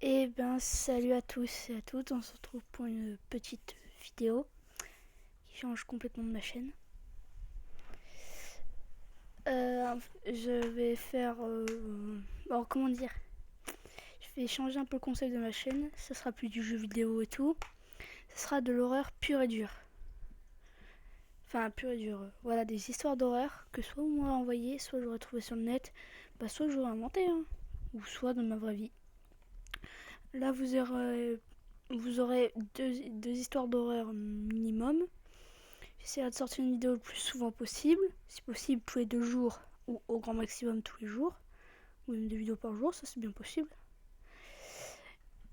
Et ben salut à tous et à toutes, on se retrouve pour une petite vidéo qui change complètement de ma chaîne. Je vais faire... alors comment dire, je vais changer un peu le concept de ma chaîne, ça sera plus du jeu vidéo et tout, ça sera de l'horreur pure et dure. Enfin pure et dure, voilà, des histoires d'horreur que soit on m'a envoyé, soit j'aurais trouvé sur le net, soit j'aurais inventé, hein, ou soit dans ma vraie vie. Là vous aurez deux histoires d'horreur minimum. J'essaierai de sortir une vidéo le plus souvent possible, si possible tous les 2 jours ou au grand maximum tous les jours, ou même 2 vidéos par jour, ça c'est bien possible.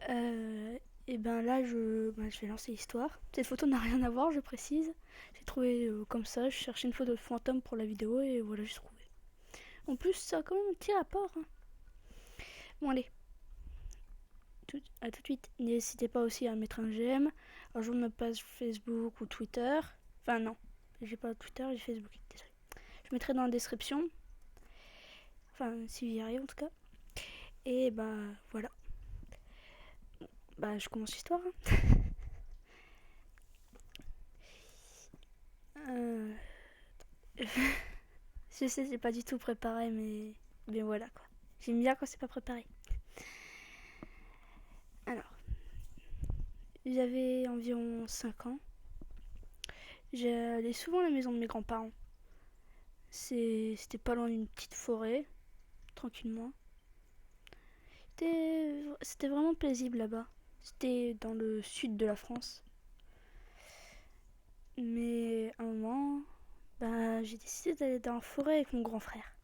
Et ben là je vais lancer l'histoire. Cette photo n'a rien à voir, je précise. J'ai trouvé comme ça, je cherchais une photo de fantôme pour la vidéo et voilà, j'ai trouvé. En plus, ça a quand même un petit rapport, hein. Bon allez, à tout de suite. N'hésitez pas aussi à mettre un j'aime, à rejoindre ma page Facebook ou Twitter. Enfin non, j'ai pas Twitter, j'ai Facebook, désolé. Je mettrai dans la description. Enfin, si j'y arrive en tout cas. Et bah voilà. Bah je commence l'histoire, hein. Euh... je sais, c'est pas du tout préparé, mais voilà quoi. J'aime bien quand c'est pas préparé. Alors, j'avais environ 5 ans. J'allais souvent à la maison de mes grands-parents. C'était pas loin d'une petite forêt, tranquillement. C'était vraiment paisible là-bas. C'était dans le sud de la France. Mais à un moment, j'ai décidé d'aller dans la forêt avec mon grand frère.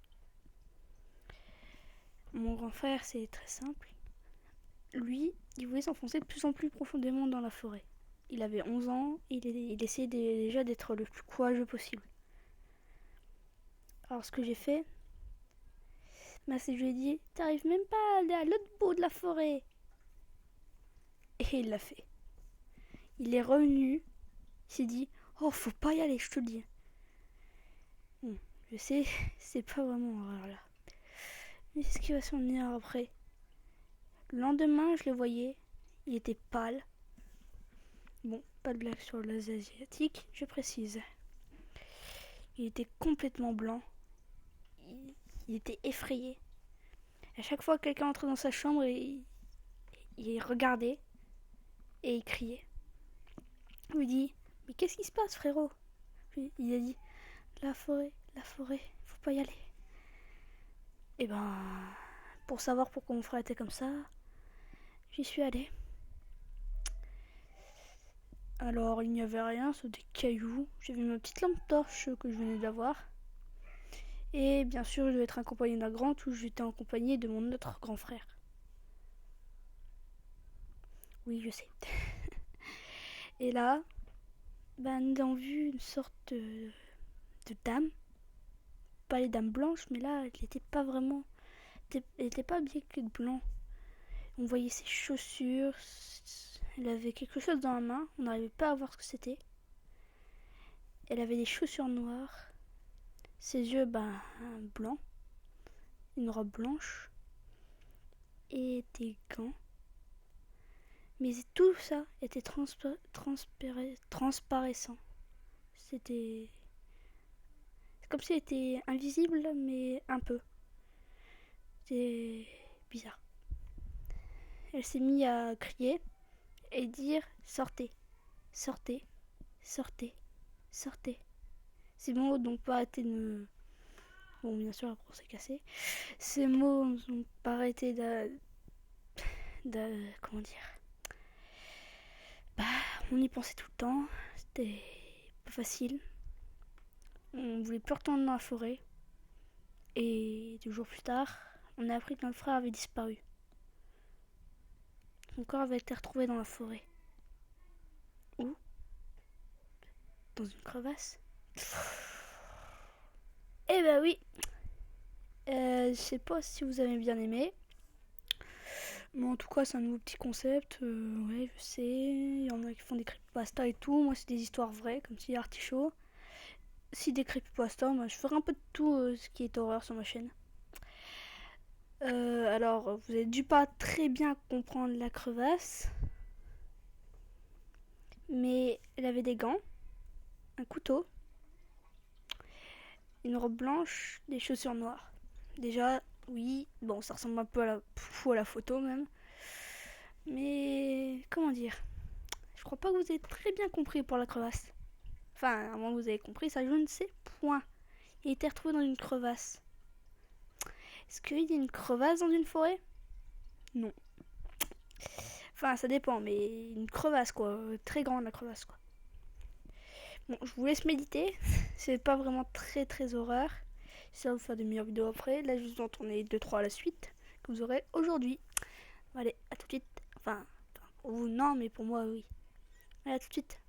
Mon grand frère, c'est très simple. Lui, il voulait s'enfoncer de plus en plus profondément dans la forêt. Il avait 11 ans, il essayait déjà d'être le plus courageux possible. Alors ce que j'ai fait, c'est que je lui ai dit, t'arrives même pas à aller à l'autre bout de la forêt. Et il l'a fait. Il est revenu, il s'est dit, oh faut pas y aller, je te le dis. Je sais, c'est pas vraiment horreur là. Mais c'est ce qui va s'en venir après. Le lendemain, je le voyais, il était pâle. Bon, pas de blague sur l'Asie asiatique, je précise. Il était complètement blanc. Il était effrayé. À chaque fois que quelqu'un entrait dans sa chambre, il regardait et il criait. Il me dit, mais qu'est-ce qui se passe, frérot? Puis il a dit, la forêt, faut pas y aller. Et pour savoir pourquoi mon frère était comme ça, j'y suis allée. Alors il n'y avait rien, sauf des cailloux. J'avais ma petite lampe torche que je venais d'avoir. Et bien sûr, je devais être accompagnée d'un grand, où j'étais accompagnée de mon autre grand frère. Oui, je sais. Et là, nous avons vu une sorte de dame. Pas les dames blanches, mais là, elle n'était pas vraiment... Elle n'était pas bien que de blanc. On voyait ses chaussures. Elle avait quelque chose dans la main. On n'arrivait pas à voir ce que c'était. Elle avait des chaussures noires. Ses yeux, blancs. Une robe blanche. Et des gants. Mais tout ça était transparissant. C'était... C'est comme si elle était invisible, mais un peu. C'était bizarre. Elle s'est mise à crier et dire sortez, sortez, sortez, sortez. Ces mots n'ont pas arrêté de me... Bon, bien sûr, après on s'est cassé. Ces mots n'ont pas arrêté comment dire... On y pensait tout le temps. C'était pas facile. On voulait plus retourner dans la forêt. Et 2 jours plus tard, on a appris que notre frère avait disparu. Son corps avait été retrouvé dans la forêt. Où? Dans une crevasse. Eh ben oui. Je sais pas si vous avez bien aimé. Mais en tout cas, c'est un nouveau petit concept. Ouais, je sais. Il y en a qui font des creepypasta et tout. Moi, c'est des histoires vraies, comme si Artichaut. Si des creepypasta, je ferai un peu de tout ce qui est horreur sur ma chaîne. Alors, vous avez dû pas très bien comprendre la crevasse, mais elle avait des gants, un couteau, une robe blanche, des chaussures noires. Déjà, oui, bon, ça ressemble un peu à la photo même. Mais comment dire, je crois pas que vous ayez très bien compris pour la crevasse. Enfin, à moins que vous avez compris, ça je ne sais point. Il a été retrouvé dans une crevasse. Est-ce qu'il y a une crevasse dans une forêt? Non. Enfin, ça dépend, mais une crevasse quoi, très grande la crevasse quoi. Bon, je vous laisse méditer. C'est pas vraiment très horreur. Ça va vous faire de meilleures vidéos après. Là, je vous en tourner 2-3 à la suite que vous aurez aujourd'hui. Allez, à tout de suite. Enfin, pour vous non, mais pour moi oui. Allez, à tout de suite.